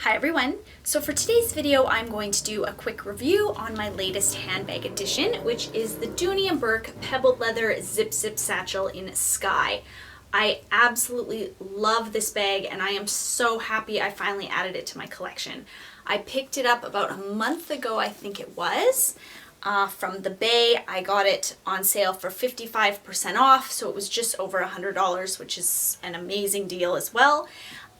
Hi everyone! So for today's video I'm going to do a quick review on my latest handbag addition, which is the Dooney Bourke Pebbled Leather Zip Satchel in Sky. I absolutely love this bag and I am so happy I finally added it to my collection. I picked it up about a month ago, I think it was, from the Bay. I got it on sale for 55% off, so it was just over $100, which is an amazing deal as well.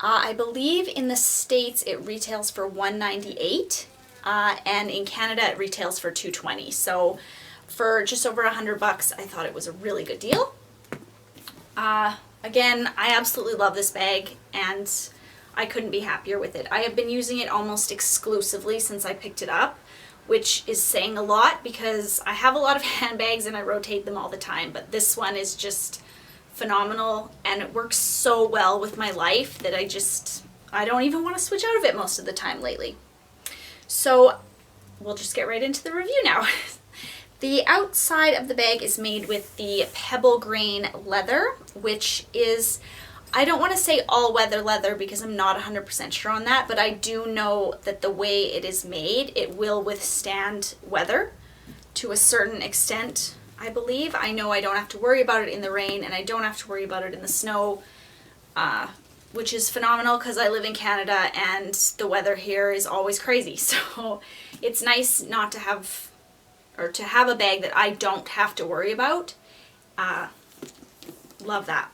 I believe in the States it retails for $198, and in Canada it retails for $220. So for just over $100, I thought it was a really good deal. Again, I absolutely love this bag and I couldn't be happier with it. I have been using it almost exclusively since I picked it up, which is saying a lot because I have a lot of handbags and I rotate them all the time, but this one is just phenomenal and it works so well with my life that I don't even want to switch out of it most of the time lately. So we'll just get right into the review now. The outside of the bag is made with the pebble grain leather, which is, I don't want to say all weather leather because I'm not 100% sure on that, but I do know that the way it is made, it will withstand weather to a certain extent, I believe. I know I don't have to worry about it in the rain and I don't have to worry about it in the snow, which is phenomenal because I live in Canada and the weather here is always crazy. So it's nice not to have, or to have a bag that I don't have to worry about. Love that.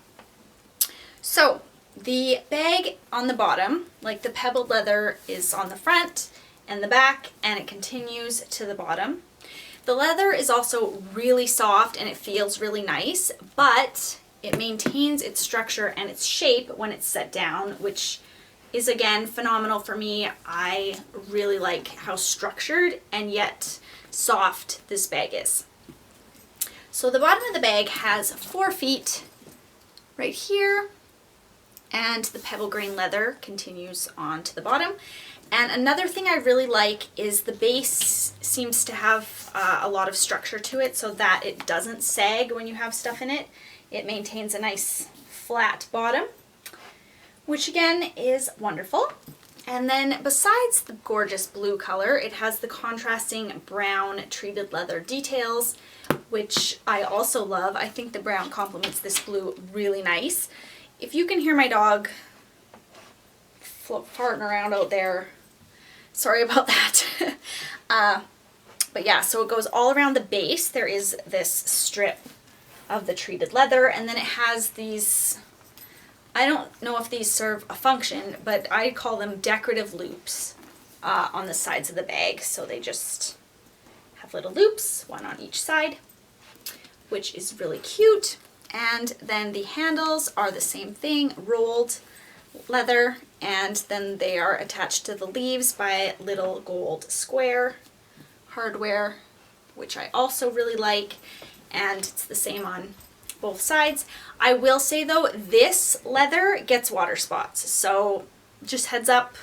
So the bag on the bottom, like the pebbled leather, is on the front and the back, and it continues to the bottom. The leather is also really soft and it feels really nice, but it maintains its structure and its shape when it's set down, which is again phenomenal for me. I really like how structured and yet soft this bag is. So the bottom of the bag has 4 feet right here, and the pebble grain leather continues on to the bottom. And another thing I really like is the base seems to have a lot of structure to it so that it doesn't sag when you have stuff in it. It maintains a nice flat bottom, which again is wonderful. And then besides the gorgeous blue color, it has the contrasting brown treated leather details, which I also love. I think the brown complements this blue really nice. If you can hear my dog farting around out there, sorry about that. But yeah, so it goes all around the base. There is this strip of the treated leather, and then it has these, I don't know if these serve a function, but I call them decorative loops on the sides of the bag. So they just have little loops, one on each side, which is really cute. And then the handles are the same thing, rolled leather, and then they are attached to the leaves by little gold square hardware, which I also really like, and it's the same on both sides. I will say though, this leather gets water spots, so just heads up,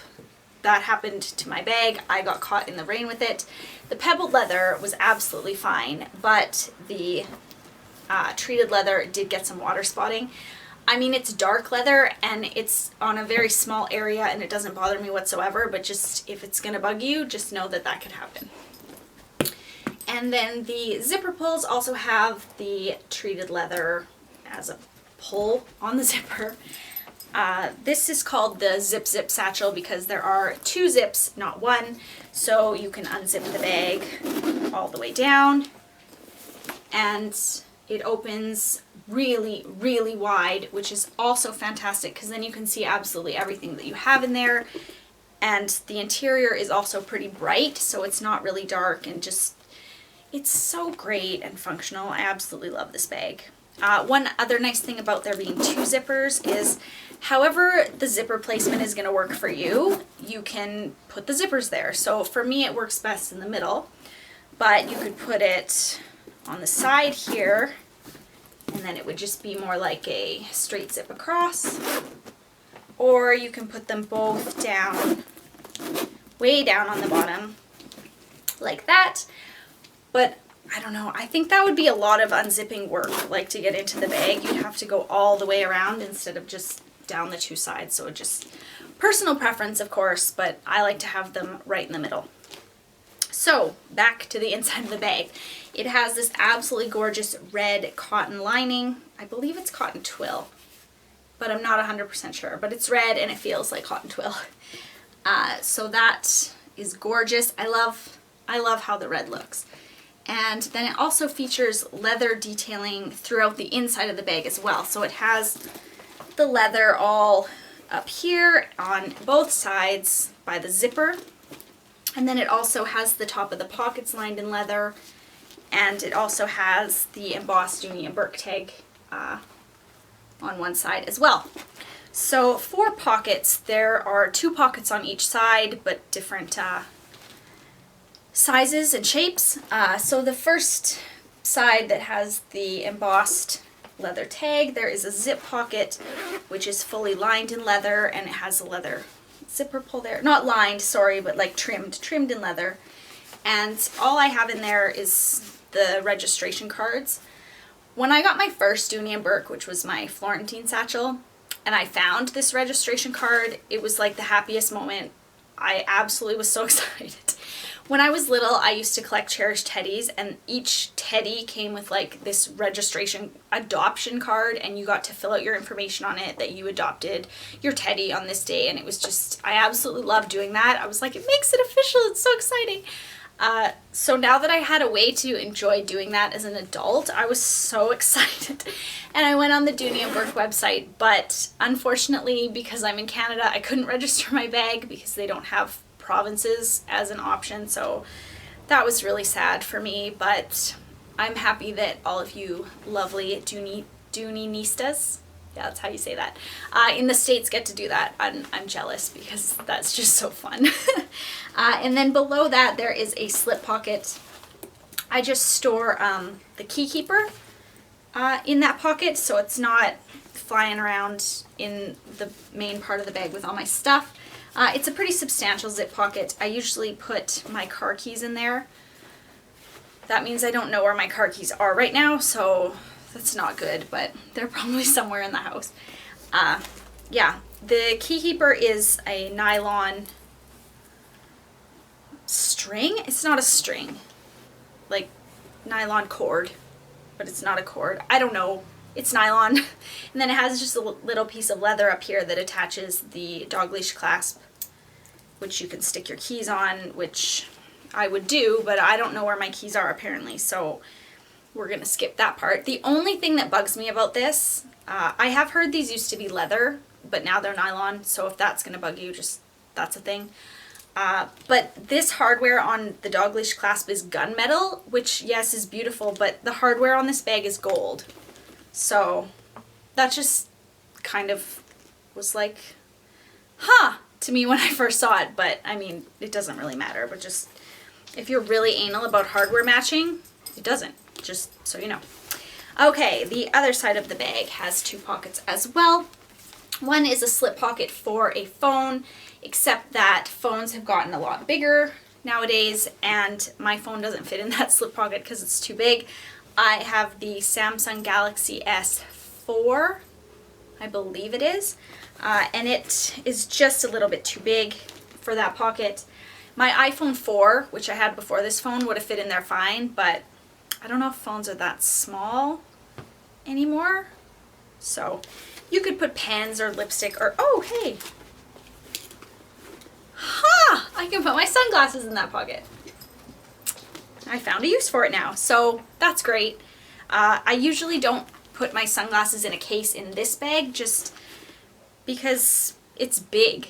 that happened to my bag. I got caught in the rain with it. The pebbled leather was absolutely fine, but the treated leather did get some water spotting. I mean, it's dark leather and it's on a very small area and it doesn't bother me whatsoever, but just if it's gonna bug you, just know that that could happen. And then the zipper pulls also have the treated leather as a pull on the zipper. This is called the Zip Satchel because there are 2 zips, not 1. So you can unzip the bag all the way down and it opens really, really wide, which is also fantastic because then you can see absolutely everything that you have in there. And the interior is also pretty bright, so it's not really dark, and just, it's so great and functional. I absolutely love this bag. One other nice thing about there being 2 zippers is however the zipper placement is going to work for you, you can put the zippers there. So for me it works best in the middle, but you could put it on the side here and then it would just be more like a straight zip across, or you can put them both down, way down on the bottom like that. But I don't know, I think that would be a lot of unzipping work, like to get into the bag. You'd have to go all the way around instead of just down the 2 sides, so it just Personal preference, of course, but I like to have them right in the middle. So back to the inside of the bag. It has this absolutely gorgeous red cotton lining. I believe it's cotton twill, but I'm not 100% sure. But it's red and it feels like cotton twill. So that is gorgeous. I love how the red looks. And then it also features leather detailing throughout the inside of the bag as well. So it has the leather all up here on both sides by the zipper. And then it also has the top of the pockets lined in leather. And it also has the embossed Dooney and Bourke tag on one side as well. So for pockets, there are 2 pockets on each side, but different sizes and shapes. So the first side that has the embossed leather tag, there is a zip pocket, which is fully lined in leather, and it has a leather zipper pull there. Not lined, sorry, but like trimmed in leather. And all I have in there is the registration cards. When I got my first Dooney and Bourke, which was my Florentine satchel, and I found this registration card, it was like the happiest moment. I absolutely was so excited. When I was little, I used to collect cherished teddies, and each teddy came with like this registration adoption card, and you got to fill out your information on it that you adopted your teddy on this day, and it was just, I absolutely loved doing that. I was like, it makes it official, it's so exciting. So now that I had a way to enjoy doing that as an adult, I was so excited. And I went on the Dooney and Bourke website, but unfortunately, because I'm in Canada, I couldn't register my bag because they don't have provinces as an option. So that was really sad for me, but I'm happy that all of you lovely Dooneystas, yeah, that's how you say that, in the States get to do that. I'm jealous because that's just so fun. And then below that there is a slip pocket. I just store the key keeper in that pocket, so it's not flying around in the main part of the bag with all my stuff. It's a pretty substantial zip pocket. I usually put my car keys in there. That means I don't know where my car keys are right now, so that's not good, but they're probably somewhere in the house. Yeah, the key keeper is a nylon string. It's not a string, like nylon cord, but it's not a cord. I don't know. It's nylon. And then it has just a little piece of leather up here that attaches the dog leash clasp, which you can stick your keys on, which I would do, but I don't know where my keys are apparently, so we're gonna skip that part. The only thing that bugs me about this, I have heard these used to be leather, but now they're nylon, so if that's gonna bug you, just, that's a thing. But this hardware on the dog leash clasp is gunmetal, which yes is beautiful, but the hardware on this bag is gold. So that just kind of was like, huh, to me when I first saw it, but I mean, it doesn't really matter, but just, if you're really anal about hardware matching, it doesn't, just so you know. Okay, the other side of the bag has 2 pockets as well. One is a slip pocket for a phone, except that phones have gotten a lot bigger nowadays, and my phone doesn't fit in that slip pocket because it's too big. I have the Samsung Galaxy S4, I believe it is, and it is just a little bit too big for that pocket. My iPhone 4, which I had before this phone, would have fit in there fine, but I don't know if phones are that small anymore. So you could put pens or lipstick or, oh, hey. Ha! I can put my sunglasses in that pocket. I found a use for it now, so that's great. I usually don't put my sunglasses in a case in this bag just because it's big.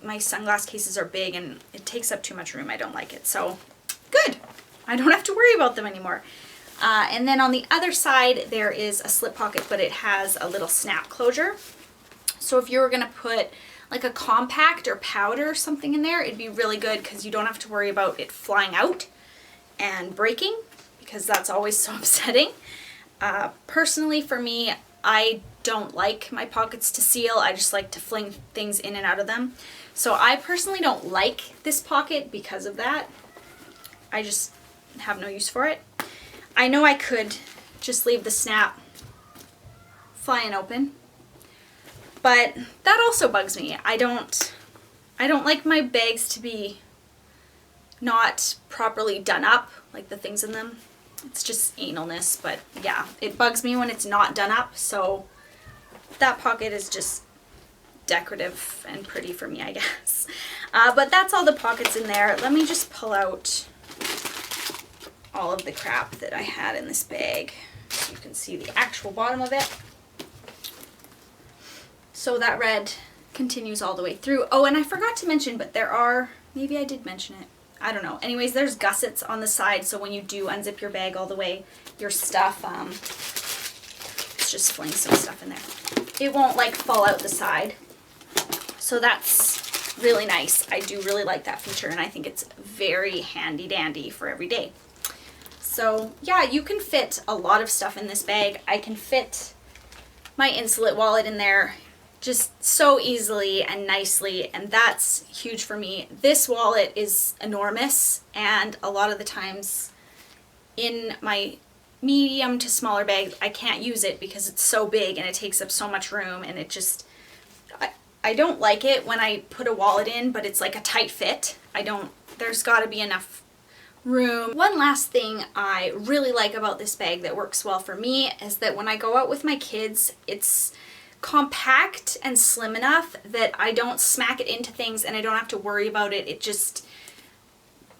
My sunglass cases are big and it takes up too much room. I don't like it. So good. I don't have to worry about them anymore. And then on the other side, there is a slip pocket, but it has a little snap closure. So if you were going to put like a compact or powder or something in there, it'd be really good because you don't have to worry about it flying out and breaking, because that's always so upsetting. Personally, for me, I don't like my pockets to seal. I just like to fling things in and out of them. So I personally don't like this pocket because of that. I just have no use for it. I know I could just leave the snap flying open, but that also bugs me. I don't I don't like my bags to be not properly done up, like the things in them. It's just analness, but yeah, it bugs me when it's not done up, so that pocket is just decorative and pretty for me, I guess. But that's all the pockets in there. Let me just pull out all of the crap that I had in this bag so you can see the actual bottom of it. So that red continues all the way through. Oh, and I forgot to mention, but there are, maybe I did mention it, I don't know. Anyways, there's gussets on the side, so when you do unzip your bag all the way, your stuff, let's just fling some stuff in there. It won't like fall out the side. So that's really nice. I do really like that feature, and I think it's very handy dandy for every day. So yeah, you can fit a lot of stuff in this bag. I can fit my Insulet wallet in there just so easily and nicely, and that's huge for me. This wallet is enormous, and a lot of the times in my medium to smaller bags I can't use it because it's so big and it takes up so much room, and it just, I don't like it when I put a wallet in but it's like a tight fit. There's got to be enough room. One last thing I really like about this bag that works well for me is that when I go out with my kids, it's compact and slim enough that I don't smack it into things and I don't have to worry about it. It just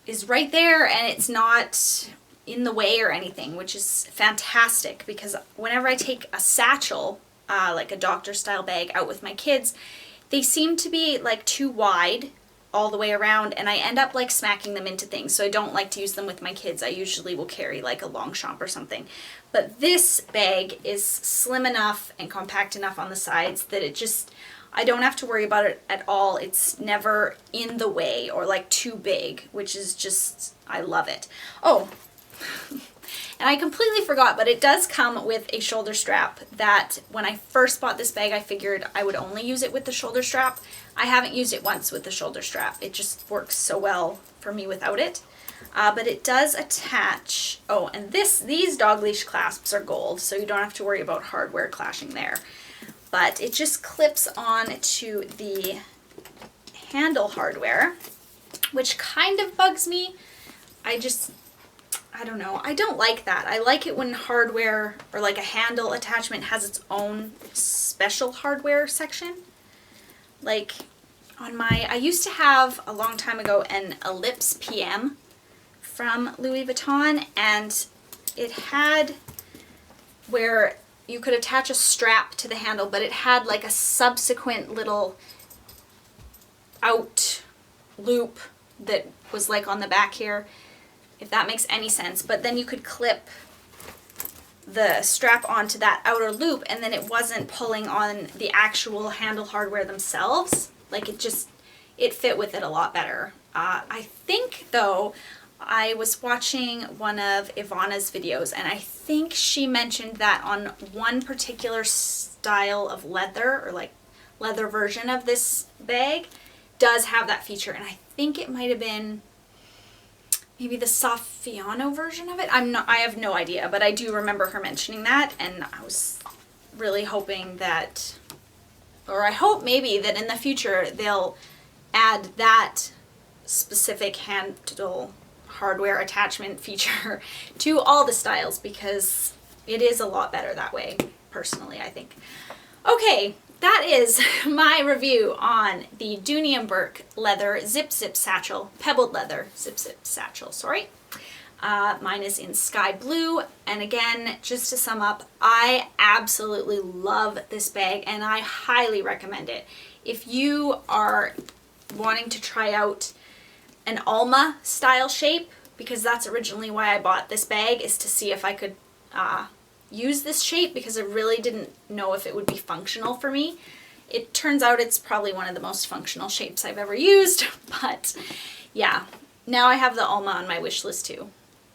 is right there and it's not in the way or anything, which is fantastic, because whenever I take a satchel, like a doctor style bag, out with my kids, they seem to be like too wide all the way around, and I end up like smacking them into things. So I don't like to use them with my kids. I usually will carry like a Longchamp or something. But this bag is slim enough and compact enough on the sides that it just, I don't have to worry about it at all. It's never in the way or like too big, which is just, I love it. Oh, and I completely forgot, but it does come with a shoulder strap that when I first bought this bag, I figured I would only use it with the shoulder strap. I haven't used it once with the shoulder strap. It just works so well for me without it. But it does attach, oh, and these dog leash clasps are gold, so you don't have to worry about hardware clashing there. But it just clips on to the handle hardware, which kind of bugs me. I don't know. I don't like that. I like it when hardware or like a handle attachment has its own special hardware section. Like on I used to have a long time ago an Ellipse PM from Louis Vuitton, and it had where you could attach a strap to the handle, but it had like a subsequent little out loop that was like on the back here, if that makes any sense. But then you could clip the strap onto that outer loop, and then it wasn't pulling on the actual handle hardware themselves. Like it fit with it a lot better. I think though, I was watching one of Ivana's videos, and I think she mentioned that on one particular style of leather, or like leather version of this bag, does have that feature. And I think it might have been maybe the Saffiano version of it. I have no idea, but I do remember her mentioning that, and I was really hoping that, or I hope maybe that in the future they'll add that specific handle hardware attachment feature to all the styles, because it is a lot better that way, personally, I think. Okay, that is my review on the Dooney Bourke leather Zip Satchel, pebbled leather Zip Satchel, sorry. Mine is in sky blue, and again, just to sum up, I absolutely love this bag and I highly recommend it. If you are wanting to try out an Alma style shape, because that's originally why I bought this bag, is to see if I could use this shape, because I really didn't know if it would be functional for me. It turns out it's probably one of the most functional shapes I've ever used, but yeah, now I have the Alma on my wish list too.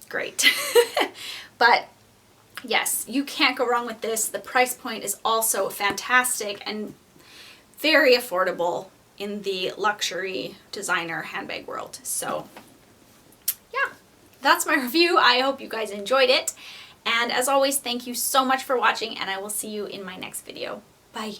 Great. But yes, you can't go wrong with this. The price point is also fantastic and very affordable in the luxury designer handbag world. So yeah, that's my review. I hope you guys enjoyed it. And as always, thank you so much for watching, and I will see you in my next video. Bye.